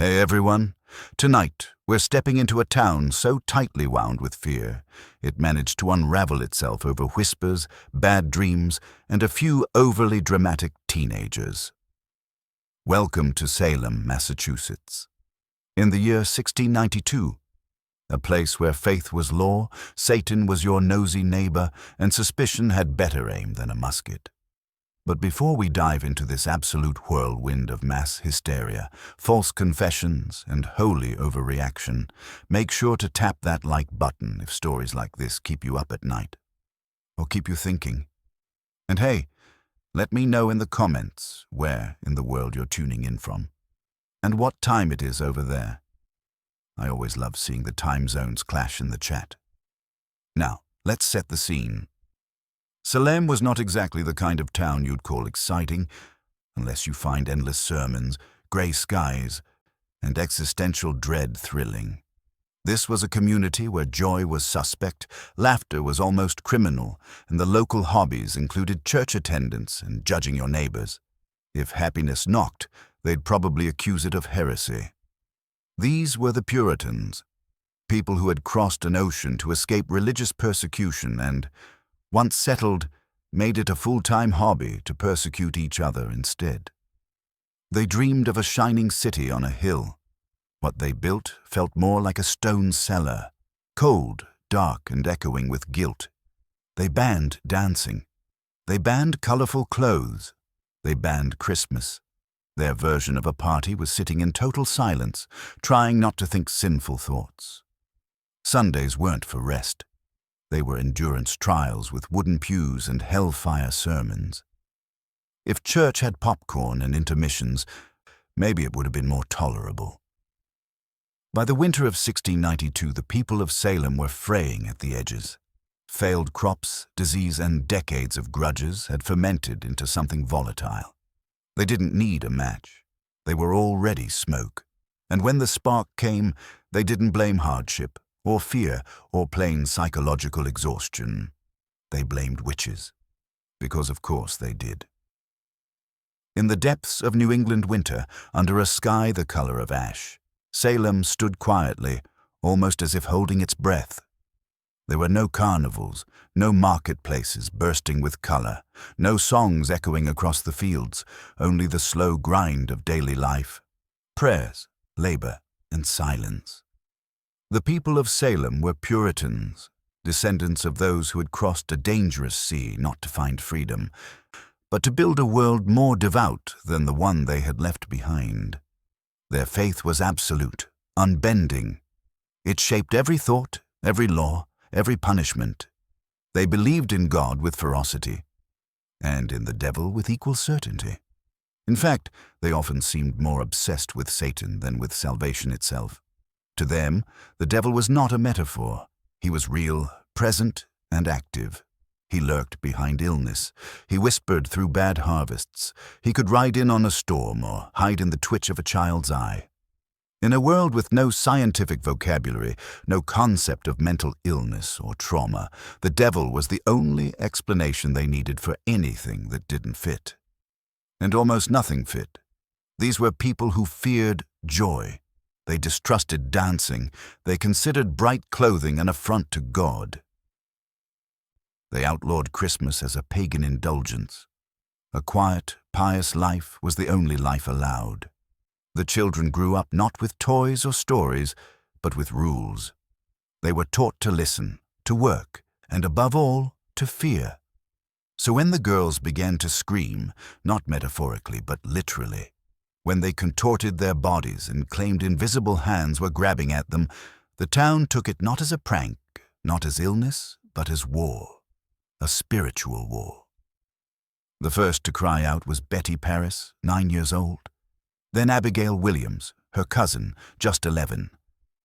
Hey everyone, tonight we're stepping into a town so tightly wound with fear, it managed to unravel itself over whispers, bad dreams, and a few overly dramatic teenagers. Welcome to Salem, Massachusetts. In the year 1692, a place where faith was law, Satan was your nosy neighbor, and suspicion had better aim than a musket. But before we dive into this absolute whirlwind of mass hysteria, false confessions, and holy overreaction, make sure to tap that like button if stories like this keep you up at night, or keep you thinking. And hey, let me know in the comments where in the world you're tuning in from, and what time it is over there. I always love seeing the time zones clash in the chat. Now, let's set the scene. Salem was not exactly the kind of town you'd call exciting, unless you find endless sermons, grey skies, and existential dread thrilling. This was a community where joy was suspect, laughter was almost criminal, and the local hobbies included church attendance and judging your neighbors. If happiness knocked, they'd probably accuse it of heresy. These were the Puritans, people who had crossed an ocean to escape religious persecution and, once settled, made it a full-time hobby to persecute each other instead. They dreamed of a shining city on a hill. What they built felt more like a stone cellar, cold, dark, and echoing with guilt. They banned dancing. They banned colorful clothes. They banned Christmas. Their version of a party was sitting in total silence, trying not to think sinful thoughts. Sundays weren't for rest. They were endurance trials with wooden pews and hellfire sermons. If church had popcorn and intermissions, maybe it would have been more tolerable. By the winter of 1692, the people of Salem were fraying at the edges. Failed crops, disease, and decades of grudges had fermented into something volatile. They didn't need a match. They were already smoke. And when the spark came, they didn't blame hardship, or fear, or plain psychological exhaustion. They blamed witches. Because of course they did. In the depths of New England winter, under a sky the color of ash, Salem stood quietly, almost as if holding its breath. There were no carnivals, no marketplaces bursting with color, no songs echoing across the fields, only the slow grind of daily life, prayers, labor, and silence. The people of Salem were Puritans, descendants of those who had crossed a dangerous sea not to find freedom, but to build a world more devout than the one they had left behind. Their faith was absolute, unbending. It shaped every thought, every law, every punishment. They believed in God with ferocity, and in the devil with equal certainty. In fact, they often seemed more obsessed with Satan than with salvation itself. To them, the devil was not a metaphor. He was real, present, and active. He lurked behind illness. He whispered through bad harvests. He could ride in on a storm or hide in the twitch of a child's eye. In a world with no scientific vocabulary, no concept of mental illness or trauma, the devil was the only explanation they needed for anything that didn't fit. And almost nothing fit. These were people who feared joy. They distrusted dancing. They considered bright clothing an affront to God. They outlawed Christmas as a pagan indulgence. A quiet, pious life was the only life allowed. The children grew up not with toys or stories, but with rules. They were taught to listen, to work, and above all, to fear. So when the girls began to scream, not metaphorically but literally, when they contorted their bodies and claimed invisible hands were grabbing at them, the town took it not as a prank, not as illness, but as war, a spiritual war. The first to cry out was Betty Paris, 9 years old. Then Abigail Williams, her cousin, just 11.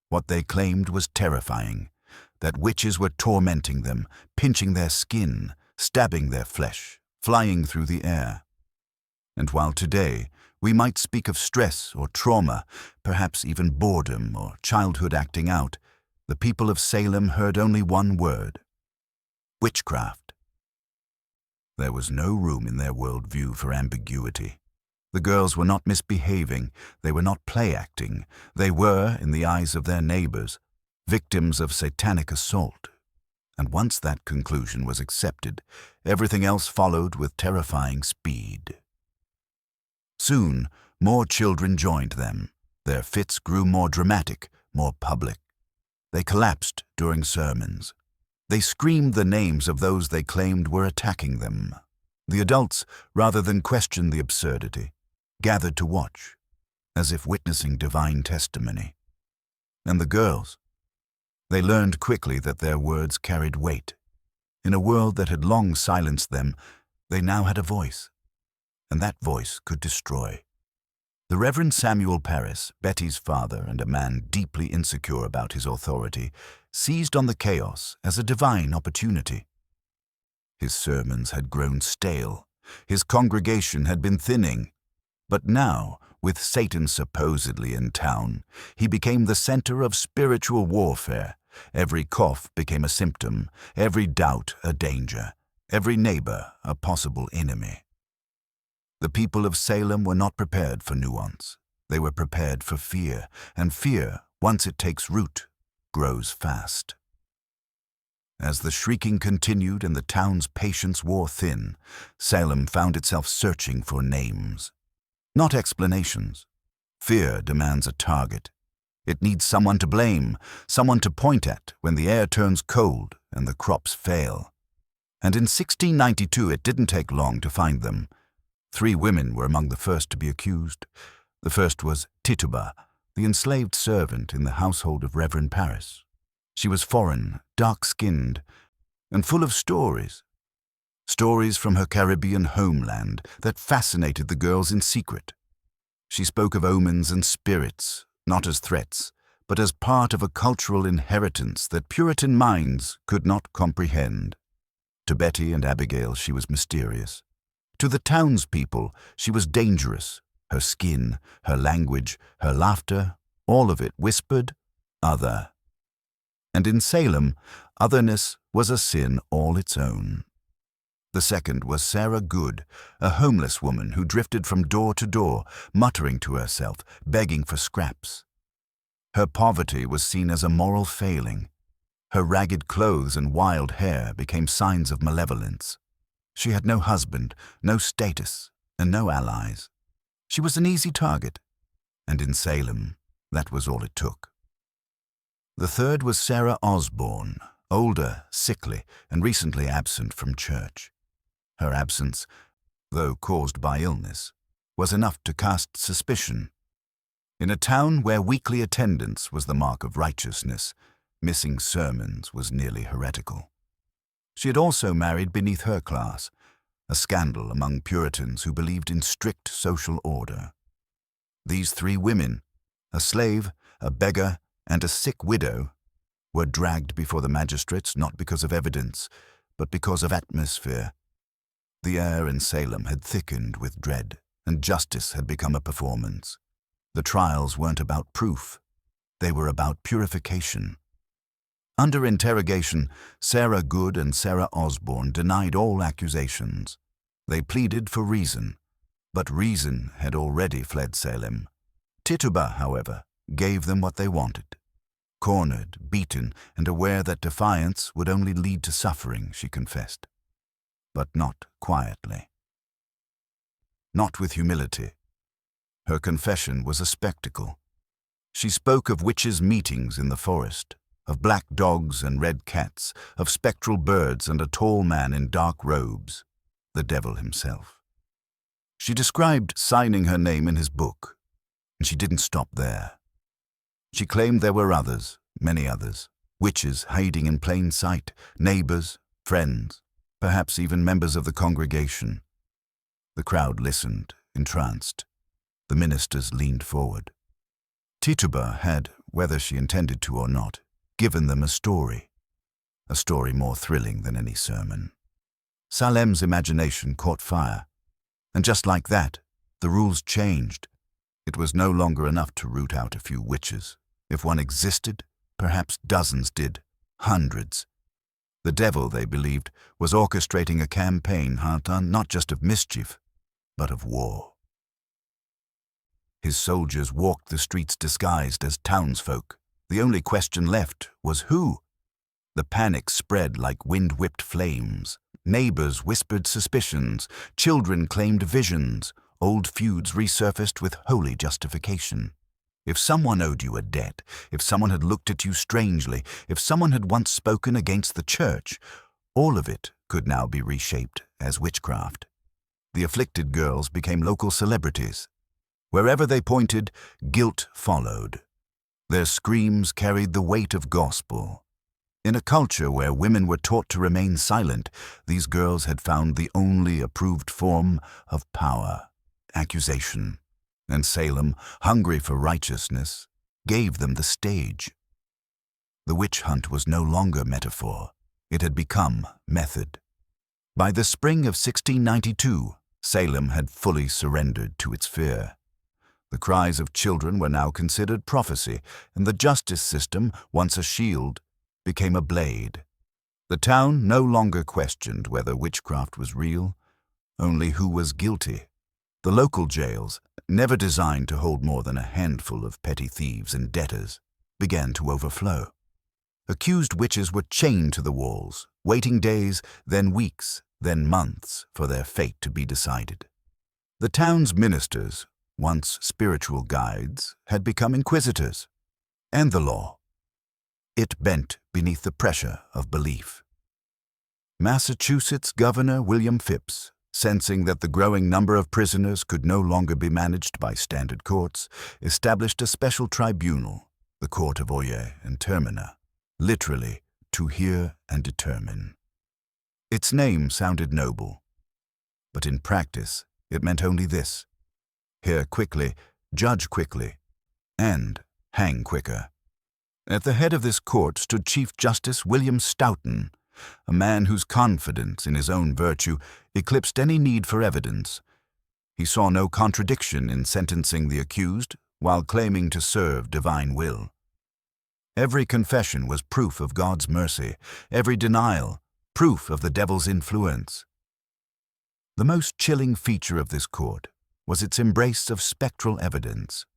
What they claimed was terrifying, that witches were tormenting them, pinching their skin, stabbing their flesh, flying through the air. And while today we might speak of stress or trauma, perhaps even boredom or childhood acting out, the people of Salem heard only one word: witchcraft. There was no room in their worldview for ambiguity. The girls were not misbehaving, they were not play-acting, they were, in the eyes of their neighbors, victims of satanic assault. And once that conclusion was accepted, everything else followed with terrifying speed. Soon, more children joined them. Their fits grew more dramatic, more public. They collapsed during sermons. They screamed the names of those they claimed were attacking them. The adults, rather than question the absurdity, gathered to watch, as if witnessing divine testimony. And the girls, they learned quickly that their words carried weight. In a world that had long silenced them, they now had a voice, and that voice could destroy. The Reverend Samuel Parris, Betty's father and a man deeply insecure about his authority, seized on the chaos as a divine opportunity. His sermons had grown stale, his congregation had been thinning, but now, with Satan supposedly in town, he became the center of spiritual warfare. Every cough became a symptom, every doubt a danger, every neighbor a possible enemy. The people of Salem were not prepared for nuance. They were prepared for fear, and fear, once it takes root, grows fast. As the shrieking continued and the town's patience wore thin, Salem found itself searching for names. Not explanations. Fear demands a target. It needs someone to blame, someone to point at when the air turns cold and the crops fail. And in 1692 it didn't take long to find them. 3 women were among the first to be accused. The first was Tituba, the enslaved servant in the household of Reverend Parris. She was foreign, dark-skinned, and full of stories. Stories from her Caribbean homeland that fascinated the girls in secret. She spoke of omens and spirits, not as threats, but as part of a cultural inheritance that Puritan minds could not comprehend. To Betty and Abigail she was mysterious. To the townspeople she was dangerous. Her skin, her language, her laughter, all of it whispered, other. And in Salem, otherness was a sin all its own. The second was Sarah Good, a homeless woman who drifted from door to door, muttering to herself, begging for scraps. Her poverty was seen as a moral failing. Her ragged clothes and wild hair became signs of malevolence. She had no husband, no status, and no allies. She was an easy target, and in Salem, that was all it took. The third was Sarah Osborne, older, sickly, and recently absent from church. Her absence, though caused by illness, was enough to cast suspicion. In a town where weekly attendance was the mark of righteousness, missing sermons was nearly heretical. She had also married beneath her class, a scandal among Puritans who believed in strict social order. These 3 women, a slave, a beggar, and a sick widow, were dragged before the magistrates not because of evidence, but because of atmosphere. The air in Salem had thickened with dread, and justice had become a performance. The trials weren't about proof. They were about purification. Under interrogation, Sarah Good and Sarah Osborne denied all accusations. They pleaded for reason, but reason had already fled Salem. Tituba, however, gave them what they wanted. Cornered, beaten, and aware that defiance would only lead to suffering, she confessed. But not quietly. Not with humility. Her confession was a spectacle. She spoke of witches' meetings in the forest, of black dogs and red cats, of spectral birds and a tall man in dark robes, the devil himself. She described signing her name in his book, and she didn't stop there. She claimed there were others, many others, witches hiding in plain sight, neighbors, friends, perhaps even members of the congregation. The crowd listened, entranced. The ministers leaned forward. Tituba had, whether she intended to or not, given them a story more thrilling than any sermon. Salem's imagination caught fire, and just like that, the rules changed. It was no longer enough to root out a few witches. If one existed, perhaps dozens did, hundreds. The devil, they believed, was orchestrating a campaign not just of mischief, but of war. His soldiers walked the streets disguised as townsfolk. The only question left was who? The panic spread like wind-whipped flames. Neighbors whispered suspicions, children claimed visions, old feuds resurfaced with holy justification. If someone owed you a debt, if someone had looked at you strangely, if someone had once spoken against the church, all of it could now be reshaped as witchcraft. The afflicted girls became local celebrities. Wherever they pointed, guilt followed. Their screams carried the weight of gospel. In a culture where women were taught to remain silent, these girls had found the only approved form of power, accusation. And Salem, hungry for righteousness, gave them the stage. The witch hunt was no longer metaphor. It had become method. By the spring of 1692, Salem had fully surrendered to its fear. The cries of children were now considered prophecy, and the justice system, once a shield, became a blade. The town no longer questioned whether witchcraft was real, only who was guilty. The local jails, never designed to hold more than a handful of petty thieves and debtors, began to overflow. Accused witches were chained to the walls, waiting days, then weeks, then months for their fate to be decided. The town's ministers, once spiritual guides, had become inquisitors, and the law. It bent beneath the pressure of belief. Massachusetts Governor William Phips, sensing that the growing number of prisoners could no longer be managed by standard courts, established a special tribunal, the Court of Oyer and Termina, literally, to hear and determine. Its name sounded noble, but in practice it meant only this: hear quickly, judge quickly, and hang quicker. At the head of this court stood Chief Justice William Stoughton, a man whose confidence in his own virtue eclipsed any need for evidence. He saw no contradiction in sentencing the accused while claiming to serve divine will. Every confession was proof of God's mercy, every denial proof of the devil's influence. The most chilling feature of this court was its embrace of spectral evidence.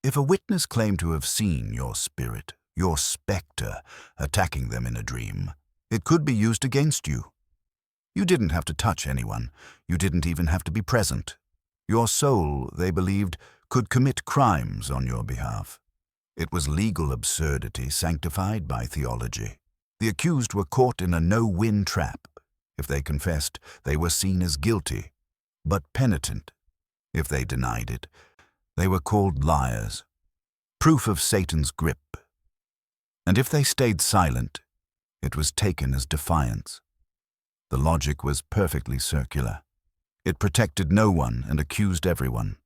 If a witness claimed to have seen your spirit, your specter, attacking them in a dream, it could be used against you. You didn't have to touch anyone. You didn't even have to be present. Your soul, they believed, could commit crimes on your behalf. It was legal absurdity sanctified by theology. The accused were caught in a no-win trap. If they confessed, they were seen as guilty, but penitent. If they denied it, they were called liars, proof of Satan's grip. And if they stayed silent, it was taken as defiance. The logic was perfectly circular. It protected no one and accused everyone.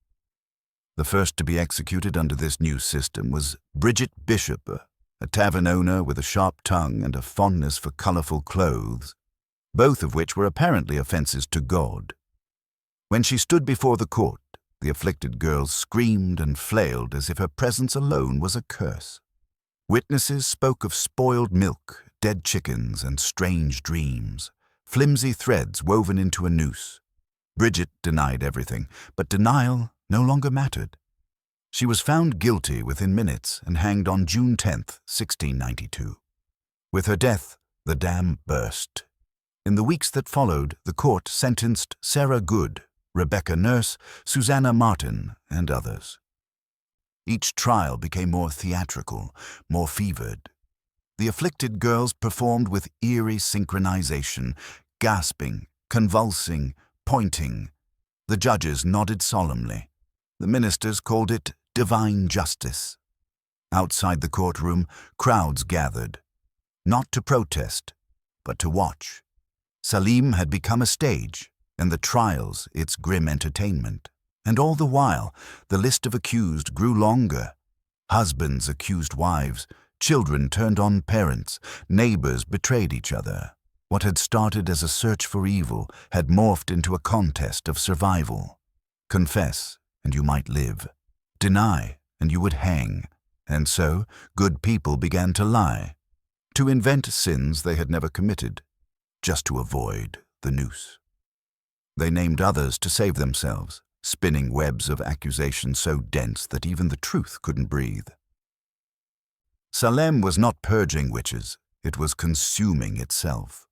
The first to be executed under this new system was Bridget Bishop, a tavern owner with a sharp tongue and a fondness for colorful clothes, both of which were apparently offenses to God. When she stood before the court, the afflicted girls screamed and flailed as if her presence alone was a curse. Witnesses spoke of spoiled milk, dead chickens, and strange dreams, flimsy threads woven into a noose. Bridget denied everything, but denial no longer mattered. She was found guilty within minutes and hanged on June 10, 1692. With her death, the dam burst. In the weeks that followed, the court sentenced Sarah Good, Rebecca Nurse, Susanna Martin, and others. Each trial became more theatrical, more fevered. The afflicted girls performed with eerie synchronization, gasping, convulsing, pointing. The judges nodded solemnly. The ministers called it divine justice. Outside the courtroom, crowds gathered, not to protest, but to watch. Salem had become a stage, and the trials its grim entertainment. And all the while, the list of accused grew longer. Husbands accused wives, children turned on parents, neighbors betrayed each other. What had started as a search for evil had morphed into a contest of survival. Confess, and you might live. Deny, and you would hang. And so, good people began to lie, to invent sins they had never committed, just to avoid the noose. They named others to save themselves, spinning webs of accusation so dense that even the truth couldn't breathe. Salem was not purging witches, it was consuming itself.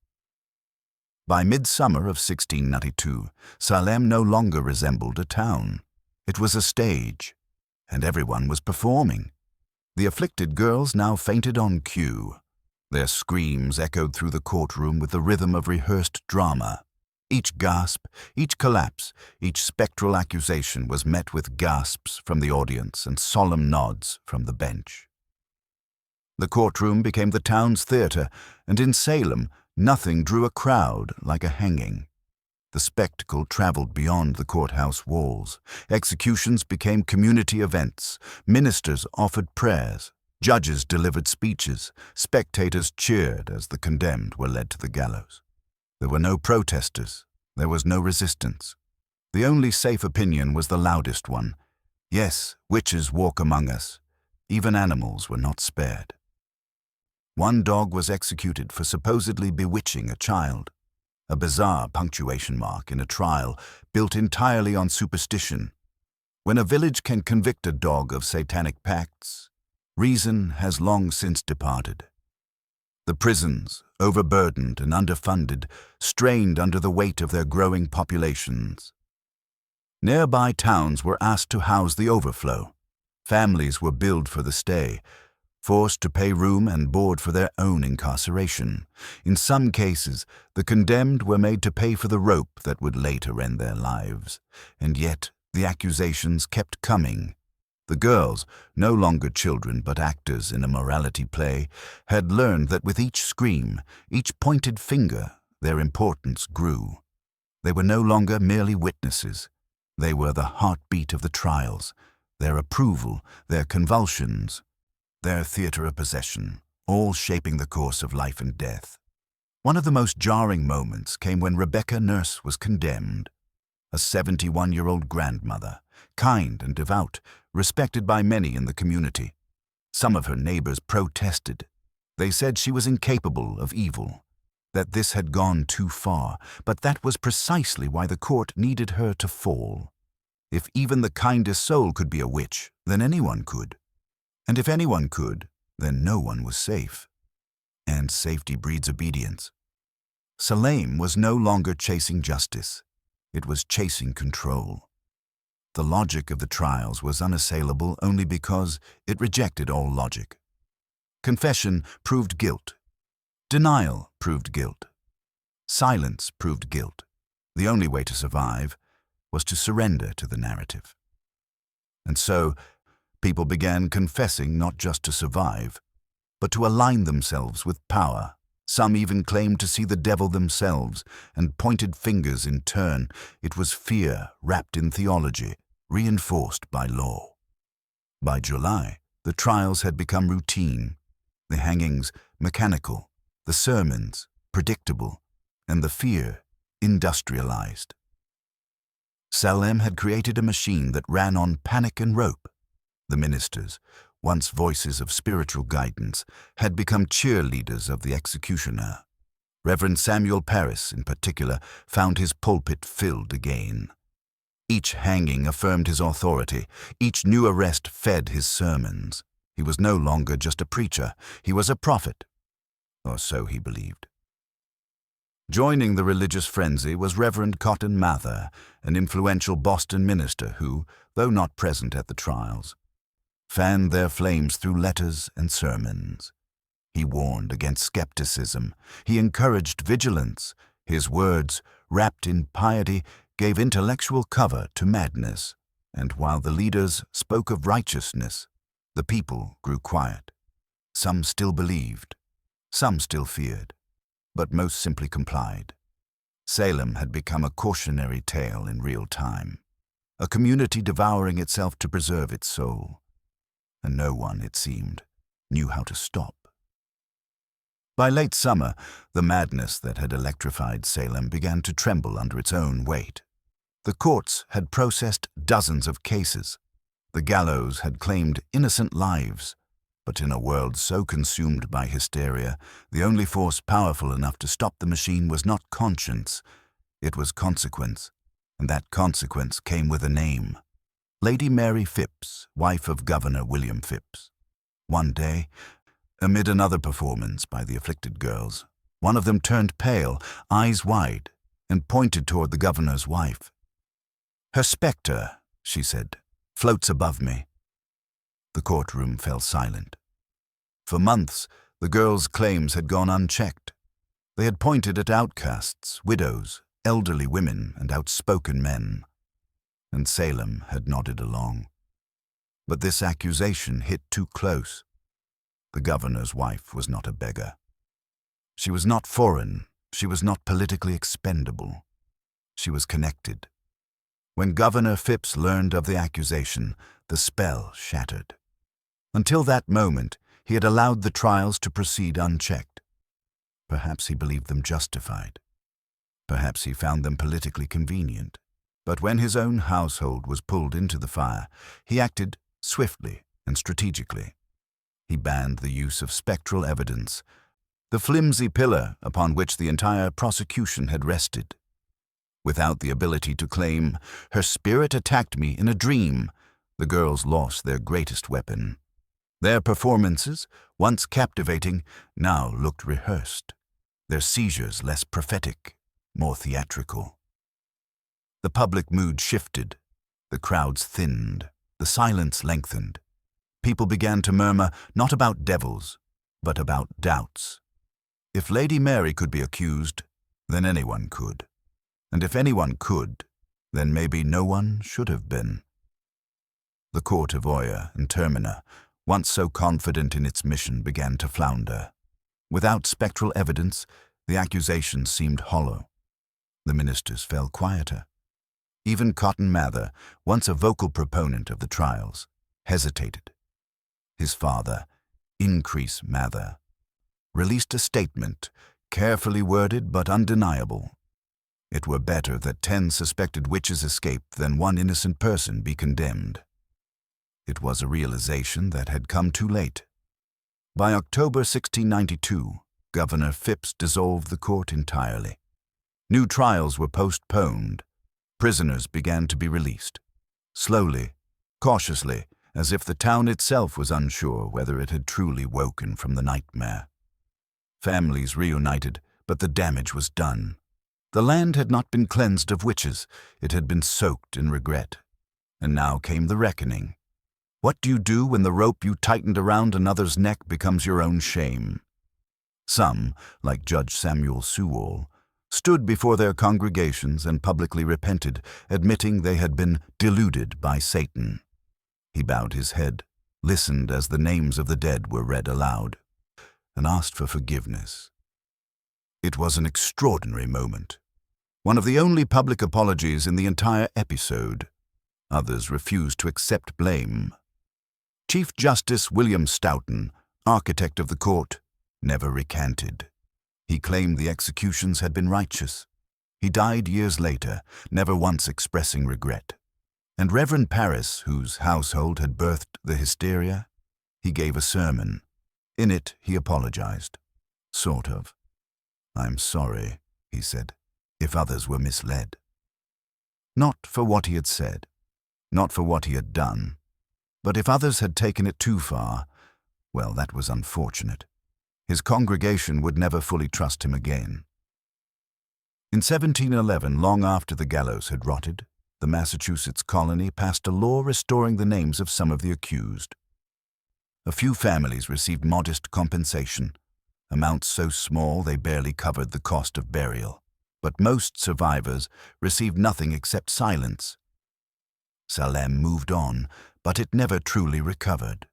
By midsummer of 1692, Salem no longer resembled a town. It was a stage, and everyone was performing. The afflicted girls now fainted on cue. Their screams echoed through the courtroom with the rhythm of rehearsed drama. Each gasp, each collapse, each spectral accusation was met with gasps from the audience and solemn nods from the bench. The courtroom became the town's theater, and in Salem, nothing drew a crowd like a hanging. The spectacle traveled beyond the courthouse walls. Executions became community events. Ministers offered prayers. Judges delivered speeches. Spectators cheered as the condemned were led to the gallows. There were no protesters. There was no resistance. The only safe opinion was the loudest one. Yes, witches walk among us. Even animals were not spared. One dog was executed for supposedly bewitching a child, a bizarre punctuation mark in a trial built entirely on superstition. When a village can convict a dog of satanic pacts, reason has long since departed. The prisons, overburdened and underfunded, strained under the weight of their growing populations. Nearby towns were asked to house the overflow. Families were billed for the stay, forced to pay room and board for their own incarceration. In some cases, the condemned were made to pay for the rope that would later end their lives. And yet, the accusations kept coming. The girls, no longer children but actors in a morality play, had learned that with each scream, each pointed finger, their importance grew. They were no longer merely witnesses. They were the heartbeat of the trials, their approval, their convulsions, their theater of possession, all shaping the course of life and death. One of the most jarring moments came when Rebecca Nurse was condemned. A 71-year-old grandmother, kind and devout, respected by many in the community. Some of her neighbors protested. They said she was incapable of evil, that this had gone too far, but that was precisely why the court needed her to fall. If even the kindest soul could be a witch, then anyone could. And if anyone could, then no one was safe. And safety breeds obedience. Salem was no longer chasing justice. It was chasing control. The logic of the trials was unassailable only because it rejected all logic. Confession proved guilt. Denial proved guilt. Silence proved guilt. The only way to survive was to surrender to the narrative. And so, people began confessing not just to survive, but to align themselves with power. Some even claimed to see the devil themselves and pointed fingers in turn. It was fear wrapped in theology, reinforced by law. By July, the trials had become routine, the hangings mechanical, the sermons predictable, and the fear industrialized. Salem had created a machine that ran on panic and rope. The ministers, once voices of spiritual guidance, had become cheerleaders of the executioner. Reverend Samuel Parris, in particular, found his pulpit filled again. Each hanging affirmed his authority. Each new arrest fed his sermons. He was no longer just a preacher. He was a prophet. Or so he believed. Joining the religious frenzy was Reverend Cotton Mather, an influential Boston minister who, though not present at the trials, fanned their flames through letters and sermons. He warned against skepticism. He encouraged vigilance. His words, wrapped in piety, gave intellectual cover to madness. And while the leaders spoke of righteousness, the people grew quiet. Some still believed. Some still feared. But most simply complied. Salem had become a cautionary tale in real time. A community devouring itself to preserve its soul. And no one, it seemed, knew how to stop. By late summer, the madness that had electrified Salem began to tremble under its own weight. The courts had processed dozens of cases. The gallows had claimed innocent lives. But in a world so consumed by hysteria, the only force powerful enough to stop the machine was not conscience, it was consequence. and that consequence came with a name. Lady Mary Phipps, wife of Governor William Phipps. One day, amid another performance by the afflicted girls, one of them turned pale, eyes wide, and pointed toward the governor's wife. "Her spectre," she said, "floats above me." The courtroom fell silent. For months, the girls' claims had gone unchecked. They had pointed at outcasts, widows, elderly women, and outspoken men. And Salem had nodded along. But this accusation hit too close. The governor's wife was not a beggar. She was not foreign. She was not politically expendable. She was connected. When Governor Phipps learned of the accusation, the spell shattered. Until that moment, he had allowed the trials to proceed unchecked. Perhaps he believed them justified. Perhaps he found them politically convenient. But when his own household was pulled into the fire, he acted swiftly and strategically. He banned the use of spectral evidence, the flimsy pillar upon which the entire prosecution had rested. Without the ability to claim, "Her spirit attacked me in a dream," the girls lost their greatest weapon. Their performances, once captivating, now looked rehearsed. Their seizures less prophetic, more theatrical. The public mood shifted. The crowds thinned. The silence lengthened. People began to murmur not about devils, but about doubts. If Lady Mary could be accused, then anyone could. And if anyone could, then maybe no one should have been. The court of Oyer and Termina, once so confident in its mission, began to flounder. Without spectral evidence, the accusations seemed hollow. The ministers fell quieter. Even Cotton Mather, once a vocal proponent of the trials, hesitated. His father, Increase Mather, released a statement, carefully worded but undeniable. It were better that 10 suspected witches escape than one innocent person be condemned. It was a realization that had come too late. By October 1692, Governor Phipps dissolved the court entirely. New trials were postponed. Prisoners began to be released. Slowly, cautiously, as if the town itself was unsure whether it had truly woken from the nightmare. Families reunited, but the damage was done. The land had not been cleansed of witches. It had been soaked in regret. And now came the reckoning. What do you do when the rope you tightened around another's neck becomes your own shame? Some, like Judge Samuel Sewall, stood before their congregations and publicly repented, admitting they had been deluded by Satan. He bowed his head, listened as the names of the dead were read aloud, and asked for forgiveness. It was an extraordinary moment, one of the only public apologies in the entire episode. Others refused to accept blame. Chief Justice William Stoughton, architect of the court, never recanted. He claimed the executions had been righteous. He died years later, never once expressing regret. And Reverend Parris, whose household had birthed the hysteria, he gave a sermon. In it, he apologized. Sort of. "I'm sorry," he said, "if others were misled." Not for what he had said, not for what he had done, but if others had taken it too far, well, that was unfortunate. His congregation would never fully trust him again. In 1711, long after the gallows had rotted, the Massachusetts colony passed a law restoring the names of some of the accused. A few families received modest compensation, amounts so small they barely covered the cost of burial, but most survivors received nothing except silence. Salem moved on, but it never truly recovered.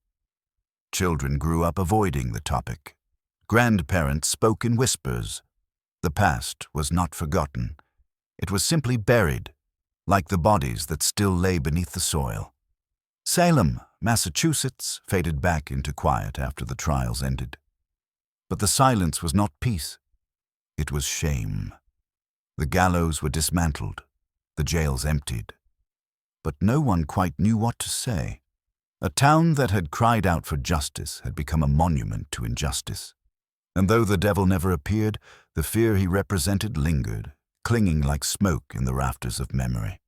Children grew up avoiding the topic. Grandparents spoke in whispers. The past was not forgotten. It was simply buried, like the bodies that still lay beneath the soil. Salem, Massachusetts, faded back into quiet after the trials ended. But the silence was not peace. It was shame. The gallows were dismantled, the jails emptied. But no one quite knew what to say. A town that had cried out for justice had become a monument to injustice. And though the devil never appeared, the fear he represented lingered, clinging like smoke in the rafters of memory.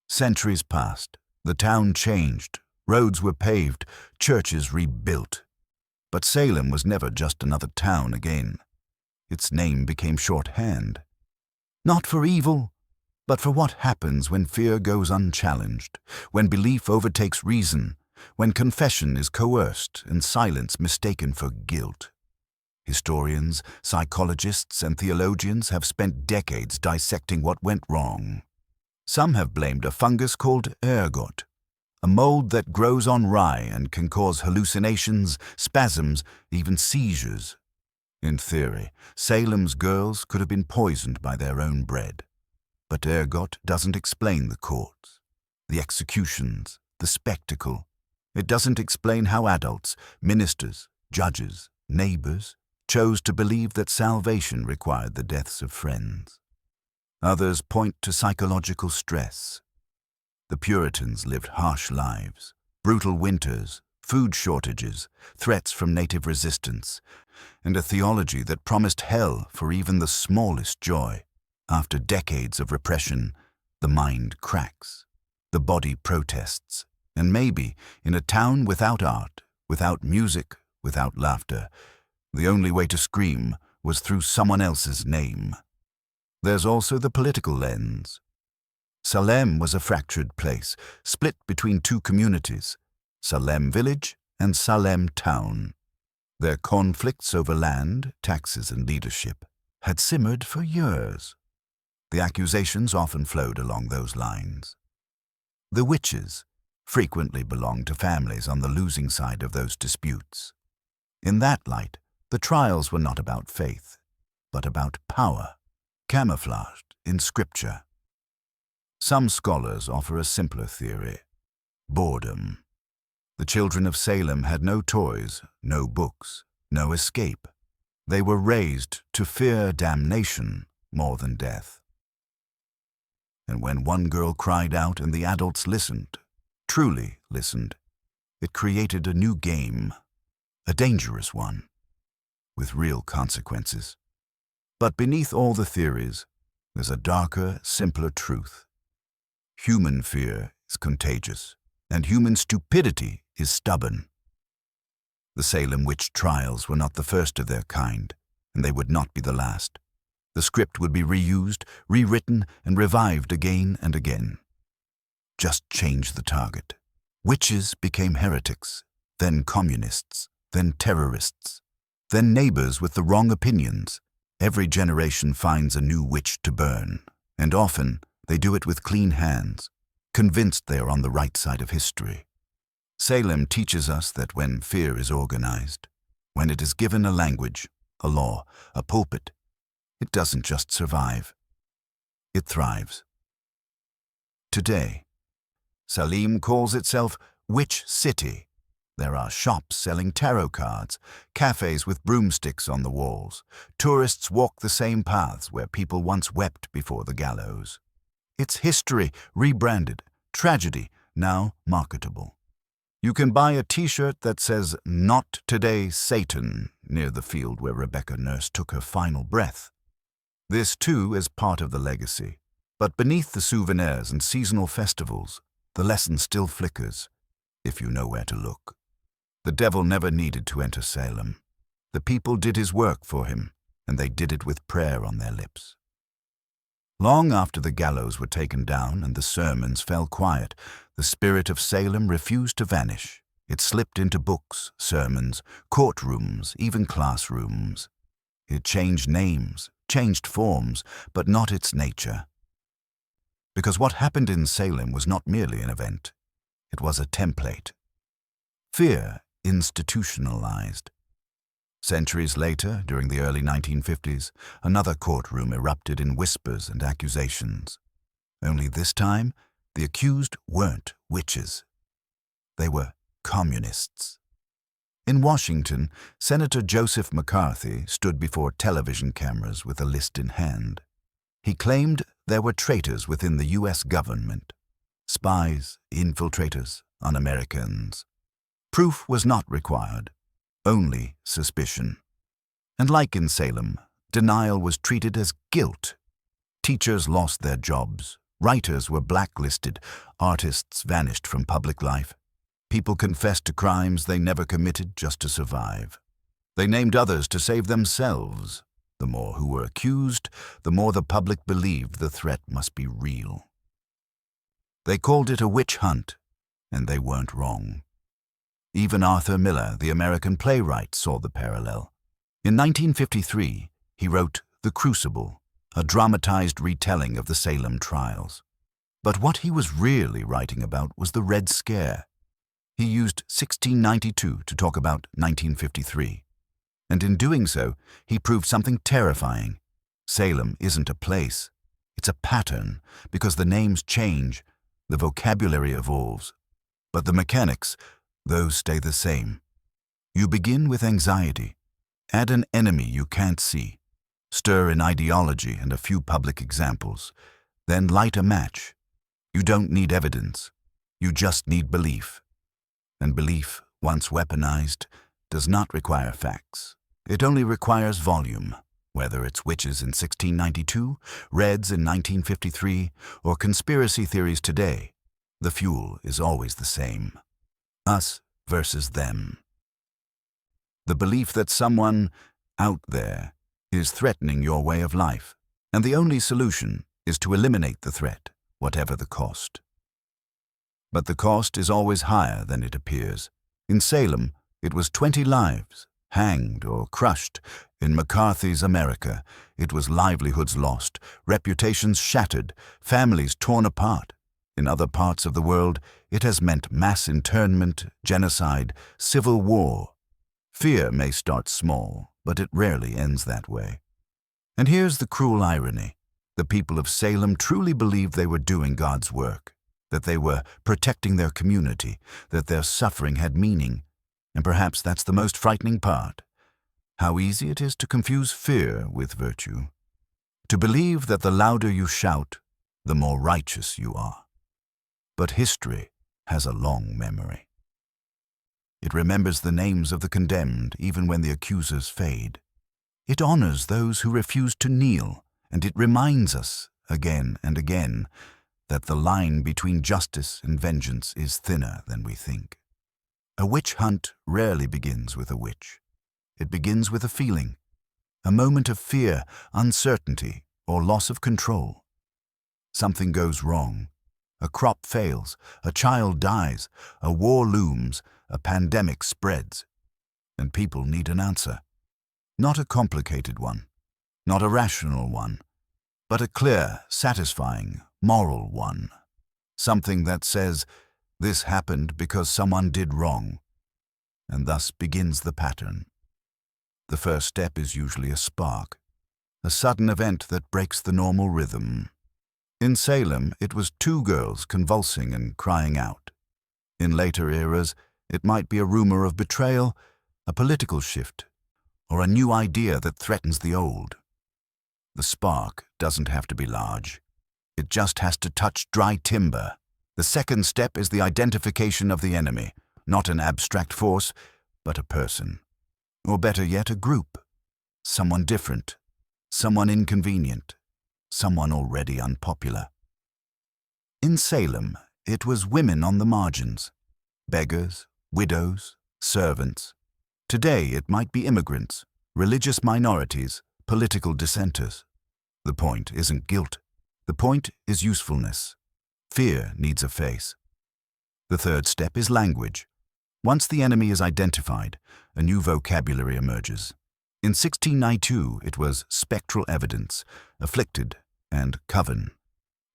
Centuries passed, the town changed, roads were paved, churches rebuilt. But Salem was never just another town again. Its name became shorthand. Not for evil, but for what happens when fear goes unchallenged, when belief overtakes reason, when confession is coerced and silence mistaken for guilt. Historians, psychologists, and theologians have spent decades dissecting what went wrong. Some have blamed a fungus called ergot, a mold that grows on rye and can cause hallucinations, spasms, even seizures. In theory, Salem's girls could have been poisoned by their own bread. But ergot doesn't explain the courts, the executions, the spectacle. It doesn't explain how adults, ministers, judges, neighbors, chose to believe that salvation required the deaths of friends. Others point to psychological stress. The Puritans lived harsh lives, brutal winters, food shortages, threats from native resistance, and a theology that promised hell for even the smallest joy. After decades of repression, the mind cracks, the body protests, and maybe in a town without art, without music, without laughter, the only way to scream was through someone else's name. There's also the political lens. Salem was a fractured place, split between two communities, Salem Village and Salem Town. Their conflicts over land, taxes, and leadership had simmered for years. The accusations often flowed along those lines. The witches frequently belonged to families on the losing side of those disputes. In that light, the trials were not about faith, but about power, camouflaged in scripture. Some scholars offer a simpler theory: boredom. The children of Salem had no toys, no books, no escape. They were raised to fear damnation more than death. And when one girl cried out and the adults listened, truly listened, it created a new game, a dangerous one, with real consequences. But beneath all the theories, there's a darker, simpler truth. Human fear is contagious, and human stupidity is stubborn. The Salem Witch Trials were not the first of their kind, and they would not be the last. The script would be reused, rewritten, and revived again and again. Just change the target. Witches became heretics, then communists, then terrorists, then neighbors with the wrong opinions. Every generation finds a new witch to burn, and often they do it with clean hands, convinced they are on the right side of history. Salem teaches us that when fear is organized, when it is given a language, a law, a pulpit, it doesn't just survive, it thrives. Today, Salem calls itself Witch City. There are shops selling tarot cards, cafes with broomsticks on the walls. Tourists walk the same paths where people once wept before the gallows. It's history rebranded, tragedy now marketable. You can buy a t-shirt that says "Not Today, Satan" near the field where Rebecca Nurse took her final breath. This too is part of the legacy. But beneath the souvenirs and seasonal festivals, the lesson still flickers, if you know where to look. The devil never needed to enter Salem. The people did his work for him, and they did it with prayer on their lips. Long after the gallows were taken down and the sermons fell quiet, the spirit of Salem refused to vanish. It slipped into books, sermons, courtrooms, even classrooms. It changed names, changed forms, but not its nature. Because what happened in Salem was not merely an event. It was a template. Fear institutionalized. Centuries later, during the early 1950s, another courtroom erupted in whispers and accusations. Only this time, the accused weren't witches. They were communists. In Washington, Senator Joseph McCarthy stood before television cameras with a list in hand. He claimed there were traitors within the U.S. government. Spies, infiltrators, un-Americans. Proof was not required, only suspicion. And like in Salem, denial was treated as guilt. Teachers lost their jobs. Writers were blacklisted. Artists vanished from public life. People confessed to crimes they never committed just to survive. They named others to save themselves. The more who were accused, the more the public believed the threat must be real. They called it a witch hunt, and they weren't wrong. Even Arthur Miller, the American playwright, saw the parallel. In 1953, he wrote The Crucible, a dramatized retelling of the Salem trials. But what he was really writing about was the Red Scare. He used 1692 to talk about 1953. And in doing so, he proved something terrifying. Salem isn't a place. It's a pattern, because the names change, the vocabulary evolves. But the mechanics, those stay the same. You begin with anxiety. Add an enemy you can't see. Stir in ideology and a few public examples. Then light a match. You don't need evidence. You just need belief. And belief, once weaponized, does not require facts. It only requires volume, whether it's witches in 1692, Reds in 1953, or conspiracy theories today. The fuel is always the same. Us versus them. The belief that someone out there is threatening your way of life, and the only solution is to eliminate the threat, whatever the cost. But the cost is always higher than it appears. In Salem, it was 20 lives, hanged or crushed. In McCarthy's America, it was livelihoods lost, reputations shattered, families torn apart. In other parts of the world, it has meant mass internment, genocide, civil war. Fear may start small, but it rarely ends that way. And here's the cruel irony. The people of Salem truly believed they were doing God's work, that they were protecting their community, that their suffering had meaning. And perhaps that's the most frightening part. How easy it is to confuse fear with virtue. To believe that the louder you shout, the more righteous you are. But history has a long memory. It remembers the names of the condemned even when the accusers fade. It honors those who refuse to kneel, and it reminds us, again and again, that the line between justice and vengeance is thinner than we think. A witch hunt rarely begins with a witch. It begins with a feeling, a moment of fear, uncertainty, or loss of control. Something goes wrong. A crop fails, a child dies, a war looms, a pandemic spreads. And people need an answer. Not a complicated one, not a rational one, but a clear, satisfying, moral one. Something that says, this happened because someone did wrong, and thus begins the pattern. The first step is usually a spark, a sudden event that breaks the normal rhythm. In Salem, it was 2 girls convulsing and crying out. In later eras, it might be a rumor of betrayal, a political shift, or a new idea that threatens the old. The spark doesn't have to be large. It just has to touch dry timber. The second step is the identification of the enemy, not an abstract force, but a person. Or better yet, a group. Someone different, someone inconvenient, someone already unpopular. In Salem, it was women on the margins, beggars, widows, servants. Today, it might be immigrants, religious minorities, political dissenters. The point isn't guilt. The point is usefulness. Fear needs a face. The third step is language. Once the enemy is identified, a new vocabulary emerges. In 1692, it was spectral evidence, afflicted, and coven.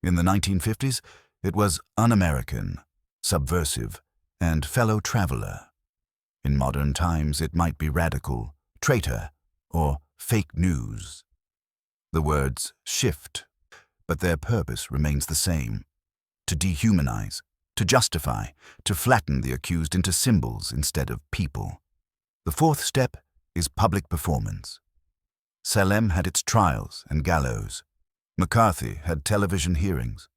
In the 1950s, it was un-American, subversive, and fellow traveler. In modern times, it might be radical, traitor, or fake news. The words shift, but their purpose remains the same: to dehumanize, to justify, to flatten the accused into symbols instead of people. The fourth step is public performance. Salem had its trials and gallows. McCarthy had television hearings.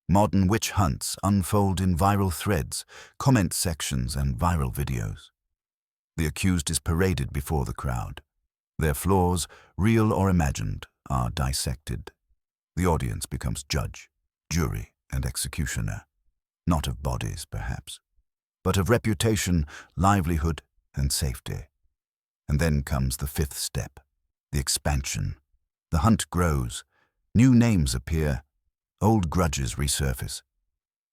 Modern witch hunts unfold in viral threads, comment sections, and viral videos. The accused is paraded before the crowd. Their flaws, real or imagined, are dissected. The audience becomes judge, jury, and executioner, not of bodies, perhaps, but of reputation, livelihood, and safety. And then comes the fifth step, the expansion. The hunt grows, new names appear, old grudges resurface.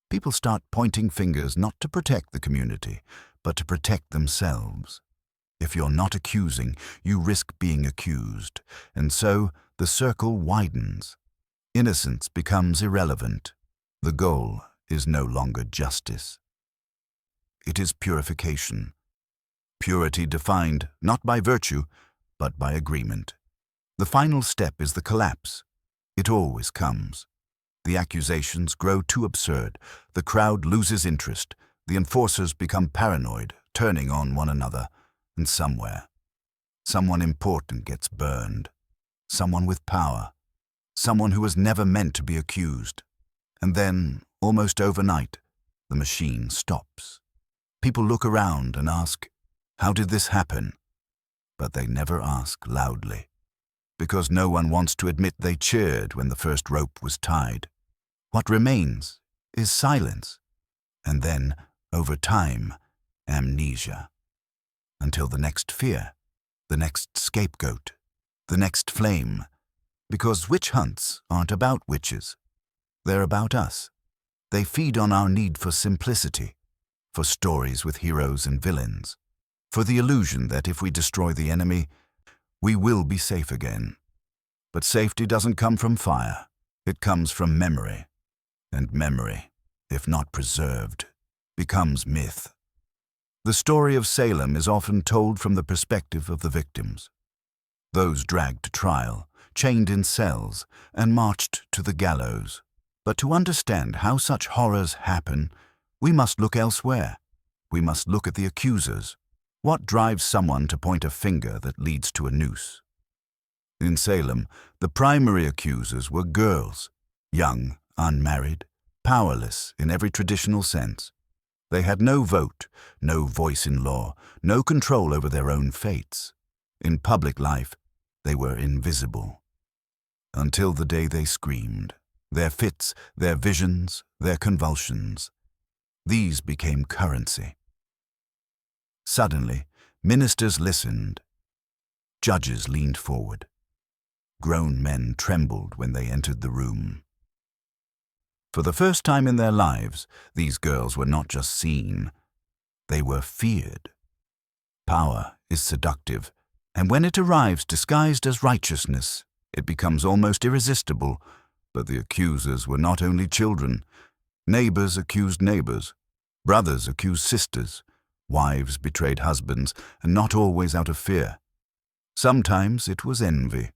People start pointing fingers not to protect the community, but to protect themselves. If you're not accusing, you risk being accused, and so the circle widens. Innocence becomes irrelevant. The goal is no longer justice. It is purification. Purity defined not by virtue, but by agreement. The final step is the collapse. It always comes. The accusations grow too absurd. The crowd loses interest. The enforcers become paranoid, turning on one another. And somewhere, someone important gets burned. Someone with power. Someone who was never meant to be accused. And then, almost overnight, the machine stops. People look around and ask, "How did this happen?" But they never ask loudly, because no one wants to admit they cheered when the first rope was tied. What remains is silence, and then, over time, amnesia. Until the next fear, the next scapegoat, the next flame. Because witch hunts aren't about witches. They're about us. They feed on our need for simplicity, for stories with heroes and villains, for the illusion that if we destroy the enemy, we will be safe again. But safety doesn't come from fire. It comes from memory. And memory, if not preserved, becomes myth. The story of Salem is often told from the perspective of the victims. Those dragged to trial, chained in cells, and marched to the gallows. But to understand how such horrors happen, we must look elsewhere. We must look at the accusers. What drives someone to point a finger that leads to a noose? In Salem, the primary accusers were girls, young, unmarried, powerless in every traditional sense. They had no vote, no voice in law, no control over their own fates. In public life, they were invisible. Until the day they screamed, their fits, their visions, their convulsions. These became currency. Suddenly, ministers listened. Judges leaned forward. Grown men trembled when they entered the room. For the first time in their lives, these girls were not just seen, they were feared. Power is seductive, and when it arrives disguised as righteousness, it becomes almost irresistible. But the accusers were not only children. Neighbors accused neighbors, brothers accused sisters, wives betrayed husbands, and not always out of fear. Sometimes it was envy,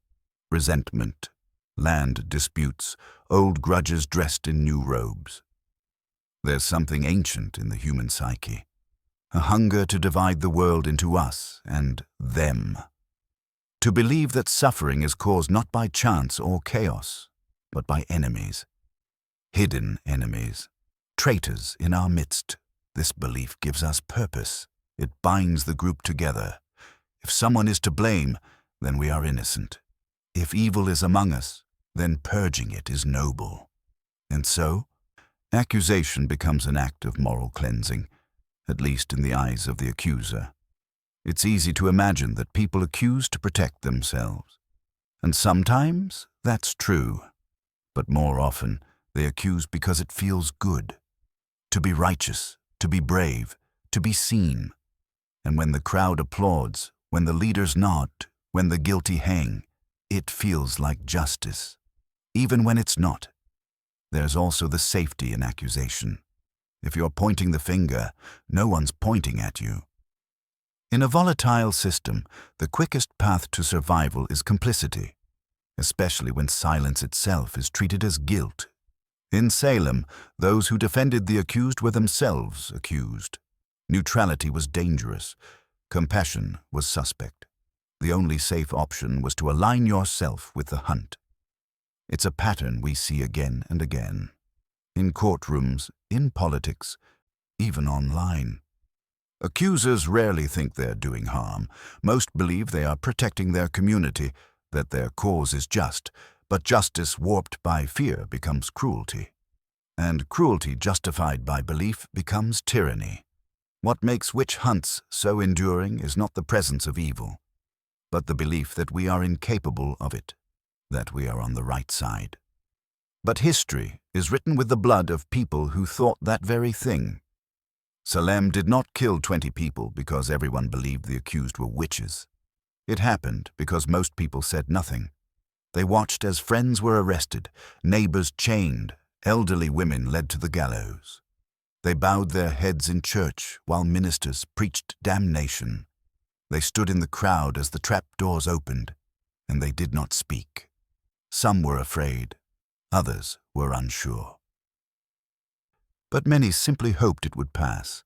resentment, land disputes, old grudges dressed in new robes. There's something ancient in the human psyche, a hunger to divide the world into us and them. To believe that suffering is caused not by chance or chaos, but by enemies, hidden enemies, traitors in our midst. This belief gives us purpose. It binds the group together. If someone is to blame, then we are innocent. If evil is among us, then purging it is noble. And so, accusation becomes an act of moral cleansing, at least in the eyes of the accuser. It's easy to imagine that people accuse to protect themselves. And sometimes that's true. But more often, they accuse because it feels good. To be righteous, to be brave, to be seen. And when the crowd applauds, when the leaders nod, when the guilty hang, it feels like justice. Even when it's not. There's also the safety in accusation. If you're pointing the finger, no one's pointing at you. In a volatile system, the quickest path to survival is complicity, especially when silence itself is treated as guilt. In Salem, those who defended the accused were themselves accused. Neutrality was dangerous. Compassion was suspect. The only safe option was to align yourself with the hunt. It's a pattern we see again and again. In courtrooms, in politics, even online. Accusers rarely think they're doing harm. Most believe they are protecting their community, that their cause is just. But justice warped by fear becomes cruelty, and cruelty justified by belief becomes tyranny. What makes witch hunts so enduring is not the presence of evil, but the belief that we are incapable of it, that we are on the right side. But history is written with the blood of people who thought that very thing. Salem did not kill 20 people because everyone believed the accused were witches. It happened because most people said nothing. They watched as friends were arrested, neighbors chained, elderly women led to the gallows. They bowed their heads in church while ministers preached damnation. They stood in the crowd as the trap doors opened, and they did not speak. Some were afraid, others were unsure. But many simply hoped it would pass.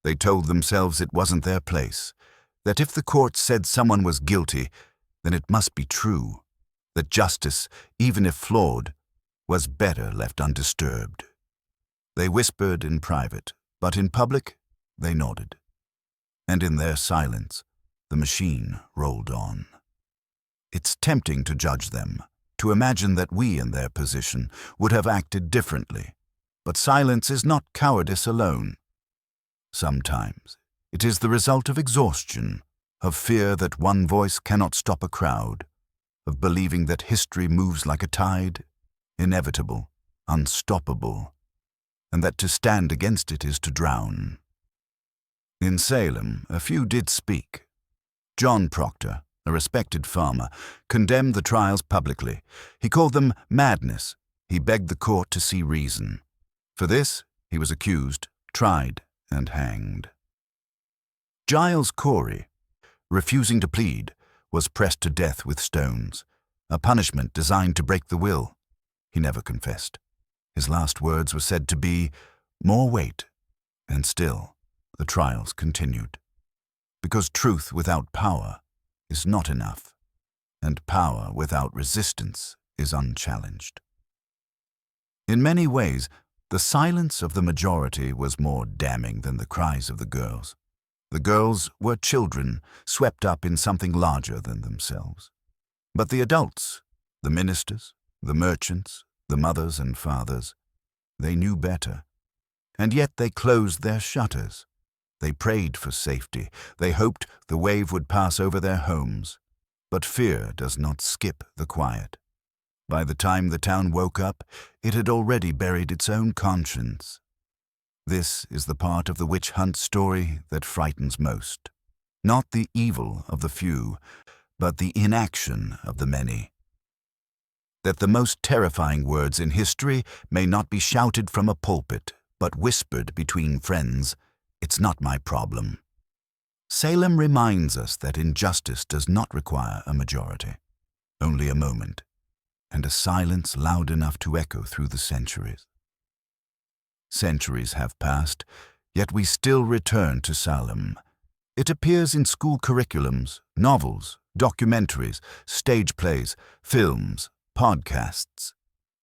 They told themselves it wasn't their place, that if the court said someone was guilty, then it must be true, that justice, even if flawed, was better left undisturbed. They whispered in private, but in public they nodded. And in their silence, the machine rolled on. It's tempting to judge them, to imagine that we in their position would have acted differently. But silence is not cowardice alone. Sometimes it is the result of exhaustion, of fear that one voice cannot stop a crowd, of believing that history moves like a tide, inevitable, unstoppable, and that to stand against it is to drown. In Salem, a few did speak. John Proctor, a respected farmer, condemned the trials publicly. He called them madness. He begged the court to see reason. For this, he was accused, tried, and hanged. Giles Corey, refusing to plead, was pressed to death with stones, a punishment designed to break the will. He never confessed. His last words were said to be, "More weight," and still the trials continued. Because truth without power is not enough, and power without resistance is unchallenged. In many ways, the silence of the majority was more damning than the cries of the girls. The girls were children swept up in something larger than themselves. But the adults, the ministers, the merchants, the mothers and fathers, they knew better. And yet they closed their shutters. They prayed for safety. They hoped the wave would pass over their homes. But fear does not skip the quiet. By the time the town woke up, it had already buried its own conscience. This is the part of the witch hunt story that frightens most. Not the evil of the few, but the inaction of the many. That the most terrifying words in history may not be shouted from a pulpit, but whispered between friends, "It's not my problem." Salem reminds us that injustice does not require a majority, only a moment, and a silence loud enough to echo through the centuries. Centuries have passed, yet we still return to Salem. It appears in school curriculums, novels, documentaries, stage plays, films, podcasts.